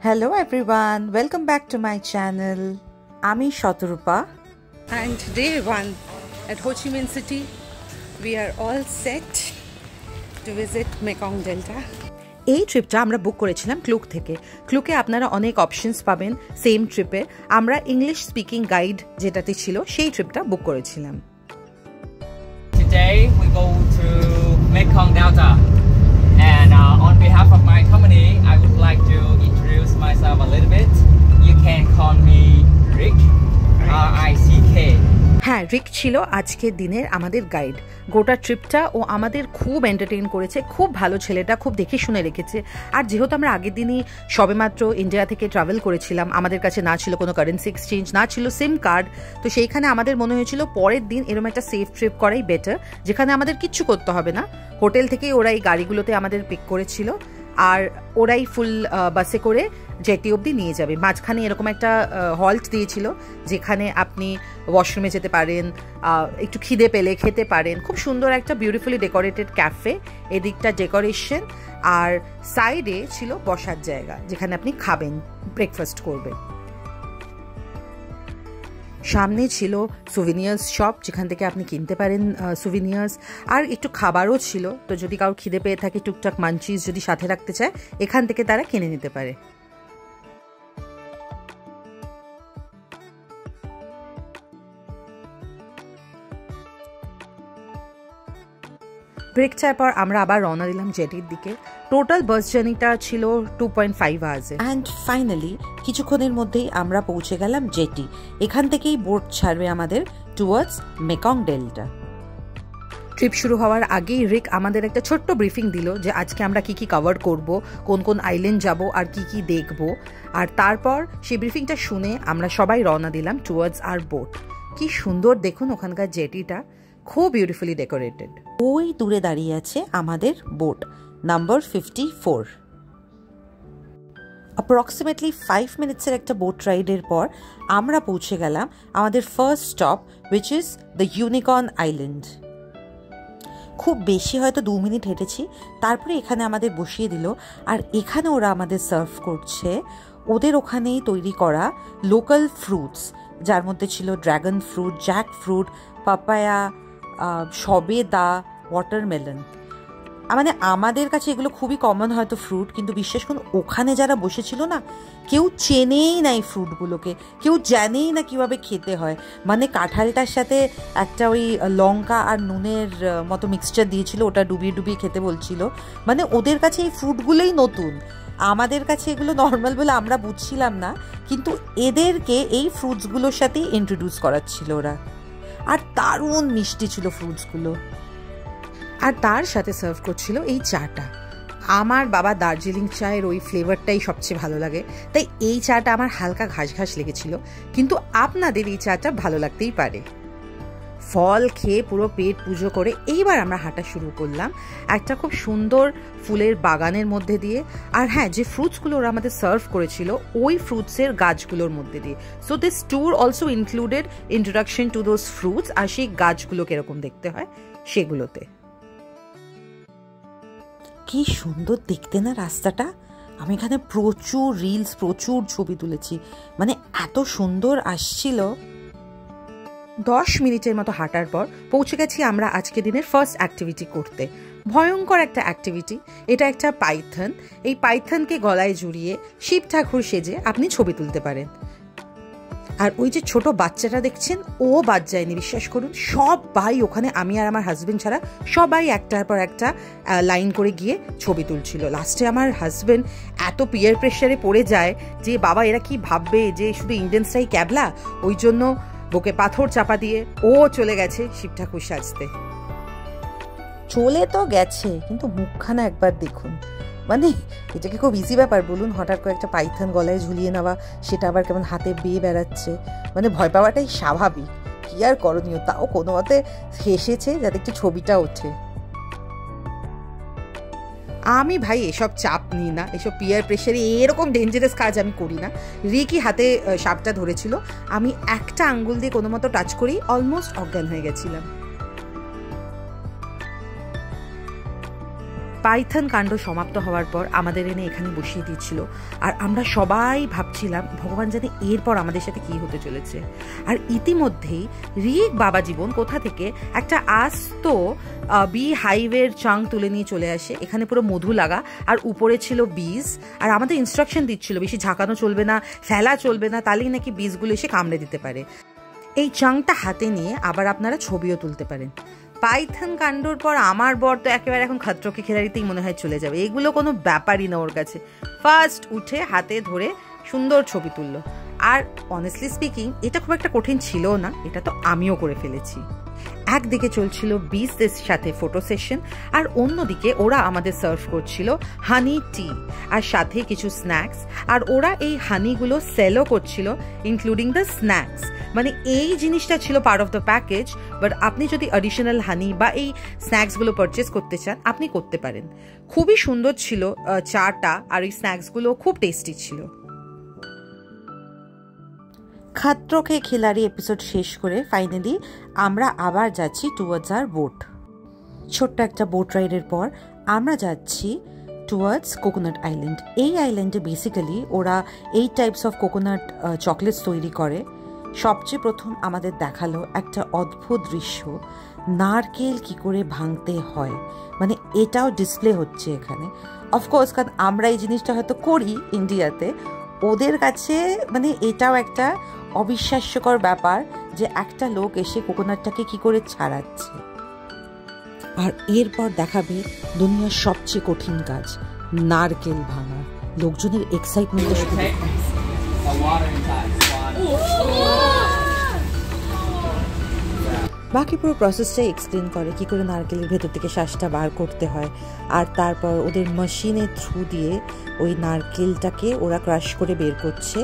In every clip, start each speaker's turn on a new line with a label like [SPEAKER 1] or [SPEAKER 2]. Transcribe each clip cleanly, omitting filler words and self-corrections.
[SPEAKER 1] Hello everyone, welcome back to my channel. Ami Shatarupa.
[SPEAKER 2] And day one at Ho Chi Minh City, we are all set to visit Mekong Delta.
[SPEAKER 1] এই ট্রিপটা আমরা বুক করেছিলাম Glück থেকে। ক্লুকে আপনারা অনেক options পাবেন same ট্রিপে। আমরা ইংলিশ স্পিকিং গাইড যেটাতে ছিল সেই ট্রিপটা বুক করেছিলাম।
[SPEAKER 3] Today we go to Mekong Delta, and on behalf of my company, I would like to introduce myself a little bit. You can call me Rick, R-I-C-K.
[SPEAKER 1] হ্যাঁ, রিক ছিল আজকের দিনের আমাদের গাইড। গোটা ট্রিপটা ও আমাদের খুব এন্টারটেইন করেছে, খুব ভালো ছেলেটা, খুব দেখে শুনে রেখেছে। আর যেহেতু আমরা আগের দিনই সবেমাত্র ইন্ডিয়া থেকে ট্রাভেল করেছিলাম, আমাদের কাছে না ছিল কোনো কারেন্সি এক্সচেঞ্জ, না ছিল সিম কার্ড, তো সেইখানে আমাদের মনে হয়েছিল পরের দিন এরকম একটা সেফ ট্রিপ করাই বেটার, যেখানে আমাদের কিচ্ছু করতে হবে না। হোটেল থেকেই ওরা এই গাড়িগুলোতে আমাদের পিক করেছিল, আর ওরাই ফুল বাসে করে জেটি অবধি নিয়ে যাবে। মাঝখানে এরকম একটা হল্ট দিয়েছিল যেখানে আপনি ওয়াশরুমে যেতে পারেন, একটু খিদে পেলে খেতে পারেন। খুব সুন্দর একটা বিউটিফুলি ডেকোরেটেড ক্যাফে, এদিকটা ডেকোরেশন, আর সাইডে ছিল বসার জায়গা যেখানে আপনি খাবেন, ব্রেকফাস্ট করবেন। সামনে ছিল সুভিনিয়ার্স শপ, যেখান থেকে আপনি কিনতে পারেন সুভিনিয়ার্স, আর একটু খাবারও ছিল। তো যদি কারোর খিদে পেয়ে থাকে, টুকটাক মাঞ্চিস যদি সাথে রাখতে চায়, এখান থেকে তারা কিনে নিতে পারে। ব্রেক চার পর আমরা আবার রওনা দিলাম জেটির দিকে। টোটাল বাস জার্নিটা ছিল 2.5 আওয়ার্স। অ্যান্ড ফাইনালি কিছুক্ষণের মধ্যেই আমরা পৌঁছে গেলাম জেটি। এখান থেকেই বোট ছাড়বে আমাদের টুয়ার্ডস মেকং ডেল্টা। ট্রিপ শুরু হওয়ার আগেই রিক আমাদের একটা ছোট্ট ব্রিফিং দিল যে আজকে আমরা কি কি কভার করব, কোন কোন আইল্যান্ড যাব আর কি কি দেখব। আর তারপর সেই ব্রিফিংটা শুনে আমরা সবাই রওনা দিলাম টুয়ার্ডস আওয়ার বোট। কি সুন্দর দেখুন ওখানকার জেটিটা, খুব বিউটিফুলি ডেকোরেটেড। ওই দূরে দাঁড়িয়ে আছে আমাদের বোট নাম্বার 54। অ্যাপ্রক্সিমেটলি 5 মিনিটসের একটা বোট রাইডের পর আমরা পৌঁছে গেলাম আমাদের first stop, which is the unicorn island. খুব বেশি হয়তো 2 মিনিট হেঁটেছি, তারপরে এখানে আমাদের বসিয়ে দিল। আর এখানে ওরা আমাদের সার্ভ করছে ওদের ওখানেই তৈরি করা লোকাল ফ্রুটস, যার মধ্যে ছিল dragon fruit, Jack fruit, papaya, সবেদা, ওয়াটারমেলন। মানে আমাদের কাছে এগুলো খুবই কমন হয়তো ফ্রুট, কিন্তু বিশ্বাস করুন ওখানে যারা বসেছিল না, কেউ চেনেই না এই ফ্রুটগুলোকে, কেউ জানেই না কিভাবে খেতে হয়। মানে কাঁঠালটার সাথে একটা ওই লঙ্কা আর নুনের মতো মিক্সচার দিয়েছিল, ওটা ডুবিয়ে ডুবিয়ে খেতে বলছিল। মানে ওদের কাছে এই ফ্রুটগুলোই নতুন, আমাদের কাছে এগুলো নর্মাল বলে আমরা বুঝছিলাম না, কিন্তু এদেরকে এই ফ্রুটসগুলোর সাথেই ইন্ট্রোডিউস করাচ্ছিল ওরা। আর দারুণ মিষ্টি ছিল ফ্রুটসগুলো, আর তার সাথে সার্ভ করছিল এই চাটা। আমার বাবা দার্জিলিং চায়ের ওই ফ্লেভারটাই সবচেয়ে ভালো লাগে, তাই এই চাটা আমার হালকা ঘাস ঘাস লেগেছিল, কিন্তু আপনাদের এই চাটা ভালো লাগতেই পারে। ফল খেয়ে পুরো পেট পুজো করে এইবার আমরা হাঁটা শুরু করলাম একটা খুব সুন্দর ফুলের বাগানের মধ্যে দিয়ে। আর হ্যাঁ, যে ফ্রুটসগুলো ওরা আমাদের সার্ভ করেছিল ওই ফ্রুটসের গাছগুলোর মধ্যে দিয়ে। So this tour also included introduction to those fruits, আর সেই গাছগুলো কিরকম দেখতে হয় সেগুলোতে। কি সুন্দর দেখতে না রাস্তাটা। আমি এখানে প্রচুর রিলস, প্রচুর ছবি তুলেছি, মানে এত সুন্দর আসছিল। 10 মিনিটের মতো হাঁটার পর পৌঁছে গেছি আমরা আজকে দিনের ফার্স্ট অ্যাক্টিভিটি করতে। ভয়ঙ্কর একটা অ্যাক্টিভিটি, এটা একটা পাইথন। এই পাইথনকে গলায় জড়িয়ে শিব ঠাকুর সেজে আপনি ছবি তুলতে পারেন। আর ওই যে ছোট বাচ্চাটা দেখছেন, ও বাদ যায়নি, বিশ্বাস করুন। সবাই ওখানে, আমি আর আমার হাজব্যান্ড ছাড়া সবাই একটার পর একটা লাইন করে গিয়ে ছবি তুলছিল। লাস্টে আমার হাজব্যান্ড এত পিয়ার প্রেশারে পড়ে যায় যে বাবা এরা কি ভাববে যে শুধু ইন্ডিয়ানসরাই ক্যাবলা, ওই জন্য বুকে পাথর চাপা দিয়ে ও চলে গেছে শিব ঠাকুর সাজতে। চলে তো গেছে, কিন্তু মুখখানা একবার দেখুন। মানে এটাকে খুব ইজি ব্যাপার বলুন, হঠাৎ করে একটা পাইথন গলায় ঝুলিয়ে নেওয়া, সেটা আবার কেমন হাতে বেয়ে বেড়াচ্ছে। মানে ভয় পাওয়াটাই স্বাভাবিক, কি আর করণীয়। তাও কোনো মতে হেসেছে যাতে একটু ছবিটা ওঠে। আমি ভাই এসব চাপ নিই না, এসব পিয়ার প্রেশারে এরকম ডেঞ্জারাস কাজ আমি করি না। রিকি হাতে সাপটা ধরেছিল, আমি একটা আঙ্গুল দিয়ে কোনো মতো টাচ করেই অলমোস্ট অজ্ঞান হয়ে গেছিলাম। পাইথন কাণ্ড সমাপ্ত হওয়ার পর আমাদের এনে এখানে বসিয়ে দিয়েছিল, আর আমরা সবাই ভাবছিলাম ভগবান জানে এরপর আমাদের সাথে কি হতে চলেছে। আর ইতিমধ্যেই রিক বাবা জীবন কোথা থেকে একটা আস্ত বি হাইওয়ের চাং তুলে নিয়ে চলে আসে। এখানে পুরো মধু লাগা, আর উপরে ছিল বীজ, আর আমাদের ইনস্ট্রাকশন দিচ্ছিল বেশি ঝাঁকানো চলবে না, ফেলা চলবে না, তাহলেই নাকি বীজগুলো এসে কামড়ে দিতে পারে। এই চাংটা হাতে নিয়ে আবার আপনারা ছবিও তুলতে পারেন। পাইথন কাণ্ডর পর আমার বর তো একেবারে এখন খতরোকে খিলাড়িতেই মনে হয় চলে যাবে, এগুলো কোনো ব্যাপারই না ওর কাছে। ফার্স্ট উঠে হাতে ধরে সুন্দর ছবি তুললো। আর অনেস্টলি স্পিকিং এটা খুব একটা কঠিন ছিল না, এটা তো আমিও করে ফেলেছি। একদিকে চলছিল বীজদের সাথে ফটো সেশন, আর অন্যদিকে ওরা আমাদের সার্ভ করছিল হানি টি আর সাথে কিছু স্ন্যাক্স। আর ওরা এই হানিগুলো সেলও করছিল, ইনক্লুডিং দ্য স্ন্যাক্স। মানে এই জিনিসটা ছিল part of the package, but আপনি যদি অ্যাডিশনাল হানি বা এই স্ন্যাক্সগুলো পারচেস করতে চান আপনি করতে পারেন। খুবই সুন্দর ছিল চাটা, আর এই স্ন্যাক্সগুলো খুব টেস্টি ছিল। খাত্রকে খিলাড়ি এপিসোড শেষ করে ফাইনালি আমরা আবার যাচ্ছি টুয়ার্ডস আর বোট। ছোট্ট একটা বোট রাইডের পর আমরা যাচ্ছি টুয়ার্ডস কোকোনাট আইল্যান্ড। এই আইল্যান্ডে বেসিক্যালি ওরা এই টাইপস অফ কোকোনাট চকলেটস তৈরি করে। সবচেয়ে প্রথম আমাদের দেখালো একটা অদ্ভুত দৃশ্য, নারকেল কি করে ভাঙতে হয়, মানে এটাও ডিসপ্লে হচ্ছে এখানে। অফকোর্স কারণ আমরা এই জিনিসটা হয়তো করি ইন্ডিয়াতে, ওদের কাছে মানে এটাও একটা অবিশ্বাস্যকর ব্যাপার যে একটা লোক এসে কোকোনাটটাকে কি করে ছাড়াচ্ছে। আর এরপর দেখাবে দুনিয়ার সবচেয়ে কঠিন কাজ, নারকেল ভাঙা। লোকজনের এক্সাইটমেন্ট বাকি পুরো প্রসেসটাই এক্সপ্লেন করে কি করে নারকেলের ভেতর থেকে শ্বাসটা বার করতে হয়, আর তারপর ওদের মেশিনের থ্রু দিয়ে ওই নারকেলটাকে ওরা ক্রাশ করে বের করছে।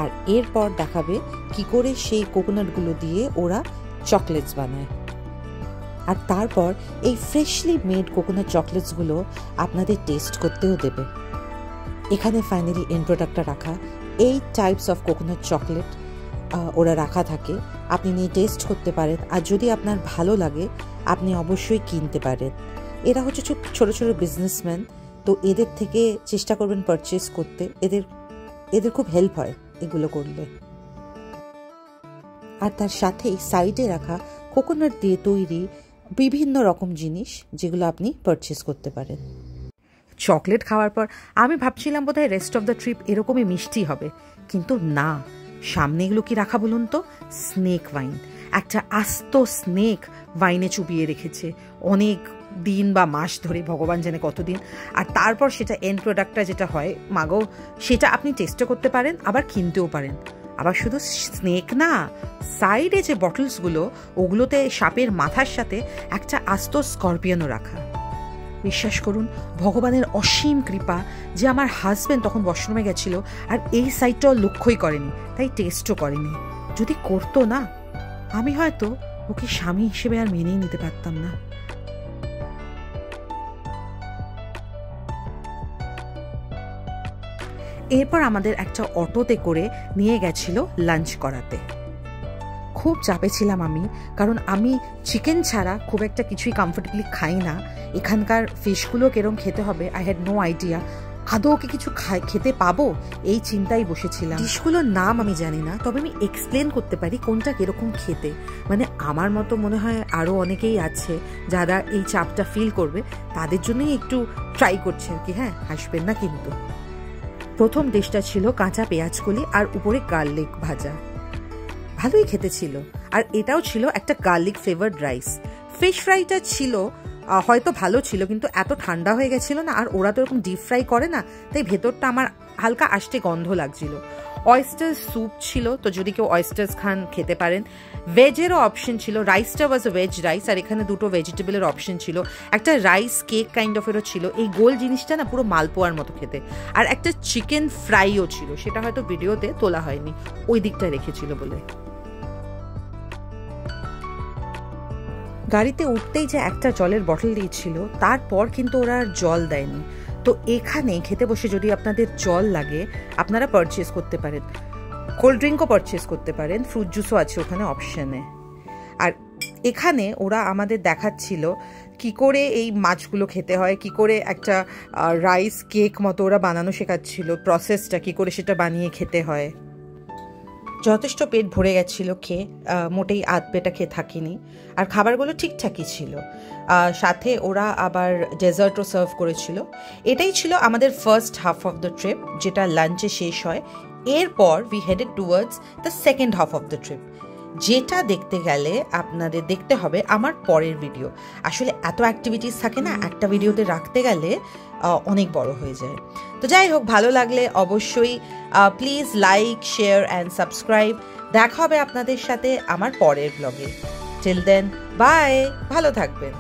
[SPEAKER 1] আর এরপর দেখাবে কি করে সেই কোকোনাটগুলো দিয়ে ওরা চকলেটস বানায়। আর তারপর এই ফ্রেশলি মেড কোকোনাট চকলেটসগুলো আপনাদের টেস্ট করতেও দেবে। এখানে ফাইনালি এন্ড প্রোডাক্টটা রাখা, এই টাইপস অফ কোকোনাট চকলেট ওরা রাখা থাকে, আপনি নিয়ে টেস্ট করতে পারেন। আর যদি আপনার ভালো লাগে আপনি অবশ্যই কিনতে পারেন। এরা হচ্ছে ছোট ছোট বিজনেসম্যান, তো এদের থেকে চেষ্টা করবেন পারচেস করতে, এদের খুব হেল্প হয় এগুলো করলে। আর তার সাথেই সাইডে রাখা কোকোনাট দিয়ে তৈরি বিভিন্ন রকম জিনিস যেগুলো আপনি পারচেস করতে পারেন। চকলেট খাওয়ার পর আমি ভাবছিলাম বোধহয় রেস্ট অফ দ্য ট্রিপ এরকমই মিষ্টি হবে, কিন্তু না। সামনে এগুলো কি রাখা বলুন তো, স্নেক ওয়াইন। একটা আস্ত স্নেক ওয়াইনে চুবিয়ে রেখেছে অনেক দিন বা মাস ধরে, ভগবান জানে কতদিন। আর তারপর সেটা এন্ড প্রোডাক্টটা যেটা হয় মাগো, সেটা আপনি টেস্টও করতে পারেন আবার কিনতেও পারেন। আবার শুধু স্নেক না, সাইডে যে বটলসগুলো ওগুলোতে সাপের মাথার সাথে একটা আস্ত স্করপিয়নও রাখা। বিশ্বাস করুন ভগবানের অসীম কৃপা যে আমার হাজব্যান্ড তখন ওয়াশরুমে গেছিল আর এই সাইডটাও লক্ষ্যই করেনি, তাই টেস্টও করেনি। যদি করতো না আমি হয়তো ওকে স্বামী হিসেবে আর মেনেই নিতে পারতাম না। এরপর আমাদের একটা অটোতে করে নিয়ে গেছিল লাঞ্চ করাতে। খুব চাপে ছিলাম আমি, কারণ আমি চিকেন ছাড়া খুব একটা কিছুই কমফোর্টেবলি খাই না। এখানকার ফিশগুলো কিরম খেতে হবে আই হ্যাড নো আইডিয়া। আদৌ কি কিছু খেতে পাবো এই চিন্তায় বসেছিলাম। ডিশগুলোর নাম আমি জানি না, তবে আমি এক্সপ্লেন করতে পারি কোনটা কিরকম খেতে। মানে আমার মতো মনে হয় আরও অনেকেই আছে যারা এই চাপটা ফিল করবে, তাদের জন্যই একটু ট্রাই করছে আর কি। হ্যাঁ, হাসবেন না কিন্তু। প্রথম ডিশটা ছিল কাঁচা পেঁয়াজকলি আর উপরে গার্লিক ভাজা, ভালোই খেতে ছিল। আর এটাও ছিল একটা গার্লিক ফ্লেভার্ড রাইস। ফিশ ফ্রাইটা ছিল হয়তো ভালো ছিল, কিন্তু এত ঠান্ডা হয়ে গেছিল না, আর ওরা তো এরকম ডিপ ফ্রাই করে না, তাই ভেতরটা আমার হালকা আষ্টে গন্ধ লাগছিল। অয়েস্টার স্যুপ ছিল, তো যদি কেউ অয়েস্টার্স খান খেতে পারেন। ভেজেরও অপশন ছিল, রাইসটা ওয়াজ এ ভেজ রাইস, আর এখানে দুটো ভেজিটেবলের অপশন ছিল। একটা রাইস কেক কাইন্ড অফ এরও ছিল, এই গোল জিনিসটা না পুরো মালপোয়ার মতো খেতে। আর একটা চিকেন ফ্রাইও ছিল, সেটা হয়তো ভিডিওতে তোলা হয়নি, ওই দিকটা রেখেছিল বলে। গাড়িতে উঠতেই যে একটা জলের বটল দিয়েছিল, তারপর কিন্তু ওরা আর জল দেয়নি। তো এখানে খেতে বসে যদি আপনাদের জল লাগে আপনারা পারচেস করতে পারেন, কোল্ড ড্রিঙ্কও পারচেস করতে পারেন, ফ্রুট জুসও আছে ওখানে অপশানে। আর এখানে ওরা আমাদের দেখাচ্ছিল কি করে এই মাছগুলো খেতে হয়, কি করে একটা রাইস কেক মতো ওরা বানানো শেখাচ্ছিল, প্রসেসটা কি করে সেটা বানিয়ে খেতে হয়। যথেষ্ট পেট ভরে গেছিল খেয়ে, মোটেই আধ পেটা খেয়ে থাকিনি। আর খাবারগুলো ঠিকঠাকই ছিল, সাথে ওরা আবার ডেজার্টও সার্ভ করেছিল। এটাই ছিল আমাদের first half of the trip, যেটা লাঞ্চে শেষ হয়। এরপর we headed towards the second half of the trip, যেটা দেখতে গেলে আপনাদের দেখতে হবে আমার পরের ভিডিও। আসলে এত অ্যাক্টিভিটিস থাকে না, একটা ভিডিওতে রাখতে গেলে অনেক বড় হয়ে যায়। তো যাই হোক, ভালো লাগলে অবশ্যই please like, share and subscribe. দেখা হবে আপনাদের সাথে আমার পরের ব্লগে। টিল দেন, বাই, ভালো থাকবেন।